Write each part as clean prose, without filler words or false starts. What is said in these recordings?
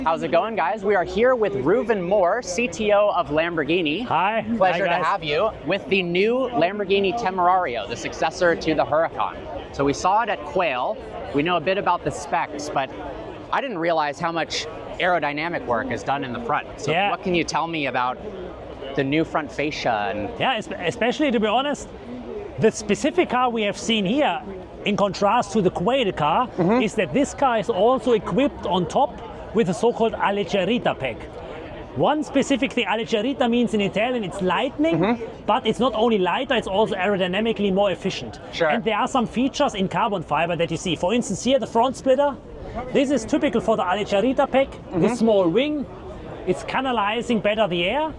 How's it going, guys? We are here with Reuven Moore, CTO of Lamborghini. Hi. Pleasure Hi, to have you with the new Lamborghini Temerario, the successor to the Huracan. So we saw it at Quail. We know a bit about the specs, but I didn't realize how much aerodynamic work is done in the front. So what can you tell me about the new front fascia? Especially, to be honest, the specific car we have seen here, in contrast to the Quail car, is that this car is also equipped on top with a so-called alleggerita pack. One specific thing, alleggerita means in Italian it's lightning, but it's not only lighter, it's also aerodynamically more efficient. Sure. And there are some features in carbon fiber that you see. For instance, here the front splitter. This is typical for the alleggerita pack, the small wing. It's canalizing better the air.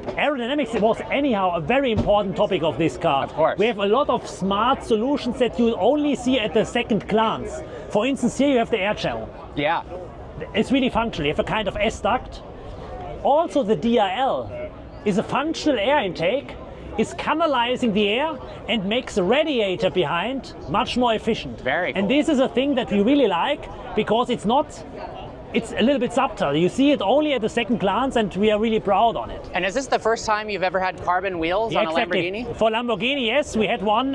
Aerodynamics was anyhow a very important topic of this car. Of course. We have a lot of smart solutions that you only see at the second glance. For instance, here you have the air channel. Yeah. It's really functional. You have a kind of S-duct. Also the DRL is a functional air intake. It's canalizing the air and makes the radiator behind much more efficient. Very cool. And this is a thing that we really like because it's a little bit subtle. You see it only at the second glance and we are really proud on it. And is this the first time you've ever had carbon wheels on a Lamborghini? For Lamborghini, yes. We had one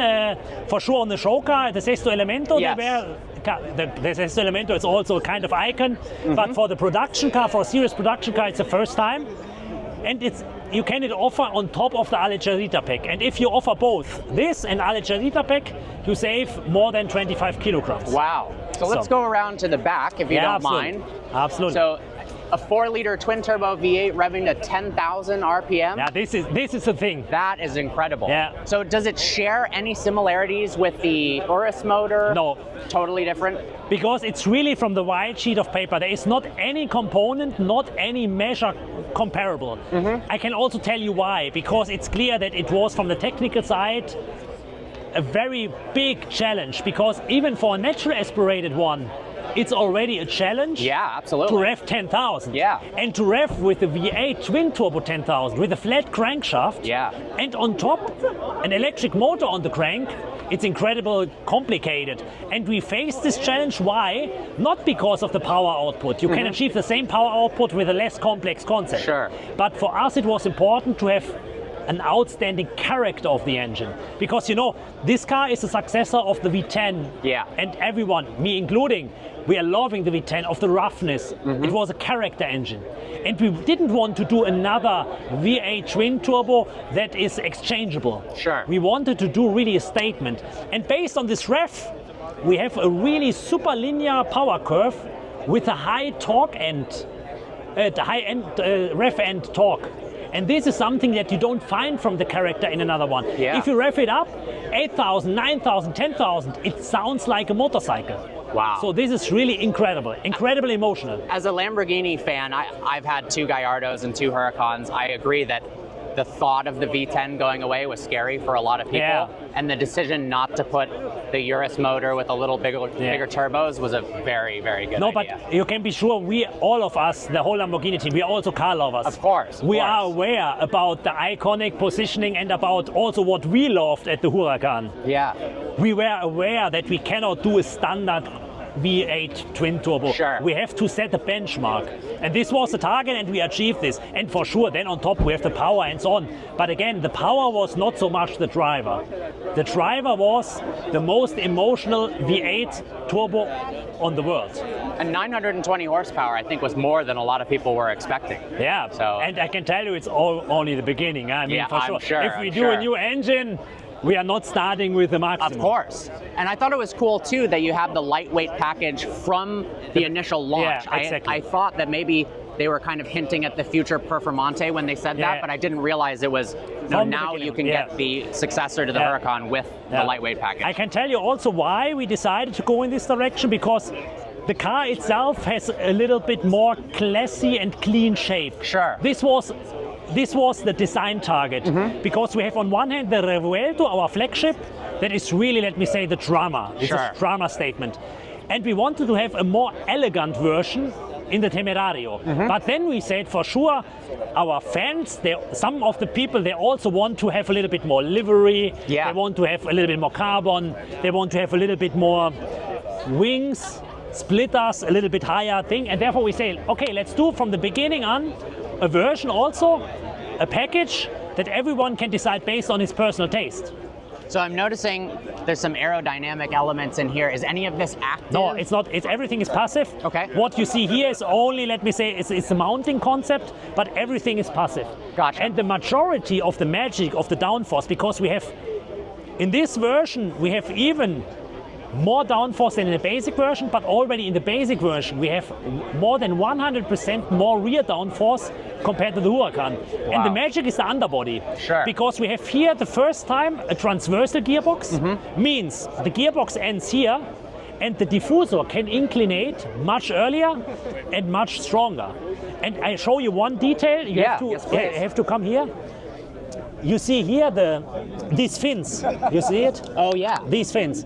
for sure on the show car, the Sesto Elemento. Yes. The Sesto Elemento is also a kind of icon, but for the production car, for a serious production car, it's the first time. And you can offer on top of the alleggerita pack. And if you offer both this and alleggerita pack, you save more than 25 kilograms. Wow. So let's go around to the back, if you don't mind. Absolutely. So a 4-liter twin-turbo V8 revving to 10,000 RPM. Yeah, this is the thing. That is incredible. Yeah. So does it share any similarities with the Urus motor? No. Totally different? Because it's really from the white sheet of paper. There is not any component, not any measure comparable. I can also tell you why. Because it's clear that it was, from the technical side, a very big challenge. Because even for a naturally aspirated one, it's already a challenge. Yeah, absolutely. To rev 10,000. Yeah. And to rev with the V8 twin turbo 10,000 with a flat crankshaft. Yeah. And on top, an electric motor on the crank. It's incredibly complicated. And we faced this challenge. Why? Not because of the power output. You can achieve the same power output with a less complex concept. Sure. But for us, it was important to have an outstanding character of the engine. Because, you know, this car is a successor of the V10. Yeah. And everyone, me including, we are loving the V10 of the roughness. It was a character engine. And we didn't want to do another V8 twin turbo that is exchangeable. Sure. We wanted to do really a statement. And based on this rev, we have a really super linear power curve with a high torque end, rev end torque. And this is something that you don't find from the character in another one. Yeah. If you rev it up, 8,000, 9,000, 10,000, it sounds like a motorcycle. Wow. So this is really incredible, incredibly emotional. As a Lamborghini fan, I've had 2 Gallardos and 2 Huracans. I agree that the thought of the V10 going away was scary for a lot of people. Yeah. And the decision not to put the Urus motor with a little bigger turbos was a very, very good idea. But you can be sure all of us, the whole Lamborghini team, we are also car lovers. Of course. We are aware about the iconic positioning and about also what we loved at the Huracan. Yeah. We were aware that we cannot do a standard V8 twin turbo. Sure. We have to set a benchmark. And this was the target and we achieved this. And for sure, then on top we have the power and so on. But again, the power was not so much the driver. The driver was the most emotional V8 turbo on the world. And 920 horsepower, I think, was more than a lot of people were expecting. Yeah, So, and I can tell you it's only the beginning. I mean, Yeah, for I'm sure, if we I'm do sure. a new engine, we are not starting with the maximum. of course. And I thought it was cool, too, that you have the lightweight package from the initial launch. Yeah, exactly. I thought that maybe they were kind of hinting at the future Performante when they said that, but I didn't realize it was, now you can get the successor to the Huracan with the lightweight package. I can tell you also why we decided to go in this direction, because the car itself has a little bit more classy and clean shape. Sure. This was the design target, because we have on one hand the Revuelto, our flagship, that is really, let me say, the drama. It's a drama statement. And we wanted to have a more elegant version in the Temerario. But then we said, for sure, our fans, some of the people, they also want to have a little bit more livery, they want to have a little bit more carbon, they want to have a little bit more wings. splitters, a little bit higher thing, and therefore we say, okay, let's do from the beginning on a version also, a package that everyone can decide based on his personal taste. So I'm noticing there's some aerodynamic elements in here. Is any of this active? No, it's not. Everything is passive. Okay. What you see here is only, let me say, it's a mounting concept, but everything is passive. Gotcha. And the majority of the magic of the downforce, because we have, in this version, we have even more downforce than in the basic version, but already in the basic version we have more than 100% more rear downforce compared to the Huracan. Wow. And the magic is the underbody. Sure. Because we have here the first time a transversal gearbox, means the gearbox ends here and the diffuser can inclinate much earlier and much stronger. And I show you one detail. You have to come here. You see here these fins. You see it? Oh yeah. These fins.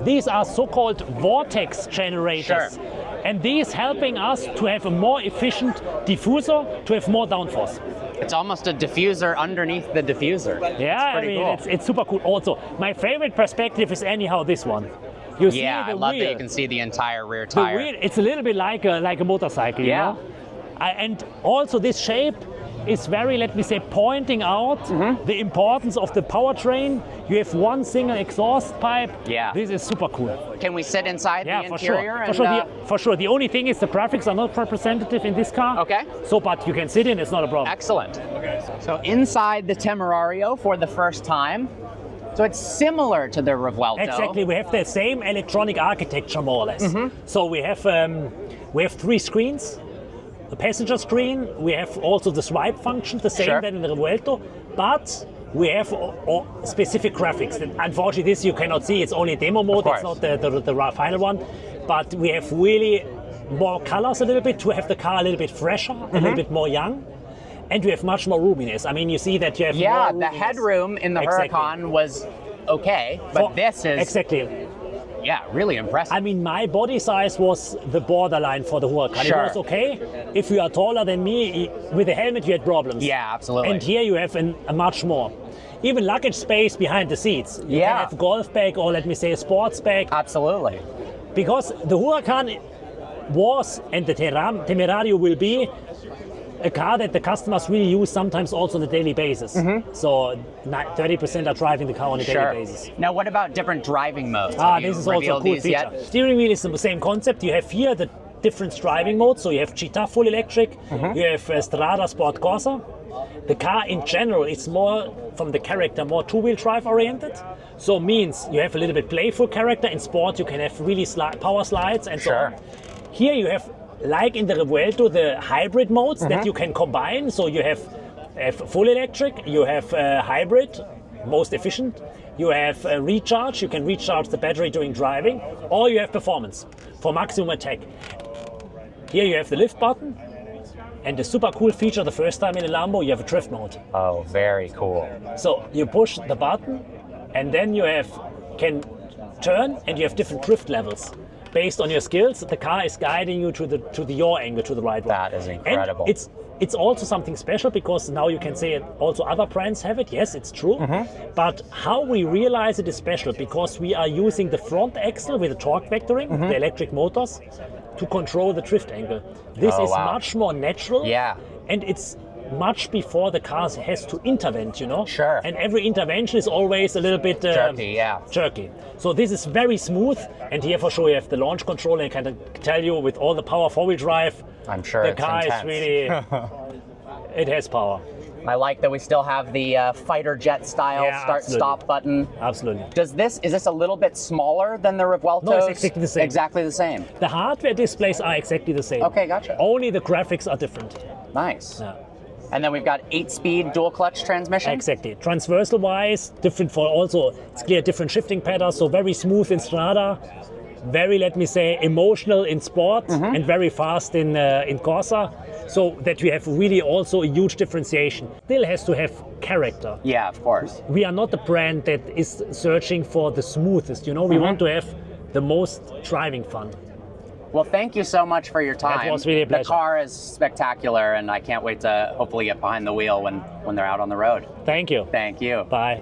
These are so-called vortex generators. Sure. And these helping us to have a more efficient diffuser, to have more downforce. It's almost a diffuser underneath the diffuser. Yeah, it's cool. it's super cool. Also, my favorite perspective is anyhow this one. You see I the love wheel. that you can see the entire rear The tire. wheel, it's a little bit like a motorcycle, Yeah. you know? And also this shape is very, let me say, pointing out the importance of the powertrain. You have one single exhaust pipe. Yeah. This is super cool. Can we sit inside the For interior? sure. And, For sure. The only thing is the graphics are not representative in this car. Okay. So, but you can sit in, it's not a problem. Excellent. So inside the Temerario for the first time. So it's similar to the Revuelto. Exactly, we have the same electronic architecture more or less. So we have 3 screens. The passenger screen, we have also the swipe function, the same than in the Revuelto, but we have specific graphics. Unfortunately, this you cannot see, it's only demo mode, it's not the final one, but we have really more colors a little bit to have the car a little bit fresher, a little bit more young, and we have much more roominess. I mean, you see that you have more roominess. The headroom in the Huracan was okay, but this is... Exactly. Yeah, really impressive. I mean, my body size was the borderline for the Huracan. Sure. It was okay. If you are taller than me, with the helmet you had problems. Yeah, absolutely. And here you have a much more. Even luggage space behind the seats. You can have golf bag or let me say a sports bag. Absolutely. Because the Huracan was, and the Temerario will be, a car that the customers really use sometimes also on a daily basis. So 30% are driving the car on a daily basis. Now what about different driving modes? This is also a cool feature. Steering wheel is the same concept. You have here the different driving modes. So you have Città full electric, you have Strada Sport Corsa. The car in general is more, from the character, more two-wheel drive oriented. So means you have a little bit playful character. In sport you can have really power slides and so on. Here you have, like in the Revuelto, the hybrid modes that you can combine. So you have full electric, you have hybrid, most efficient. You have recharge, you can recharge the battery during driving, or you have performance for maximum attack. Here you have the lift button, and the super cool feature, the first time in a Lambo, you have a drift mode. Oh, very cool. So you push the button, and then you can turn, and you have different drift levels. Based on your skills, the car is guiding you to the yaw angle, to the right one. That is incredible. And it's also something special because now you can say also other brands have it. Yes, it's true. But how we realize it is special because we are using the front axle with the torque vectoring, the electric motors, to control the drift angle. This is much more natural. Yeah. And it's much before the car has to intervene, you know? Sure. And every intervention is always a little bit jerky. So this is very smooth, and here for sure you have the launch control, and I can tell you with all the power four-wheel drive, I'm sure the car is really, it has power. I like that we still have the fighter jet style start-stop button. Absolutely. Is this a little bit smaller than the Revueltos? No, it's exactly the same. Exactly the same. The hardware displays are exactly the same. Okay, gotcha. Only the graphics are different. Nice. Yeah. And then we've got 8-speed dual clutch transmission. Exactly. Transversal wise, different for also, it's clear, different shifting patterns, so very smooth in Strada, very, let me say, emotional in sport, and very fast in Corsa, so that we have really also a huge differentiation. Still has to have character. Yeah, of course. We are not a brand that is searching for the smoothest, you know, we want to have the most driving fun. Well, thank you so much for your time. That was really a pleasure. The car is spectacular, and I can't wait to hopefully get behind the wheel when they're out on the road. Thank you. Thank you. Bye.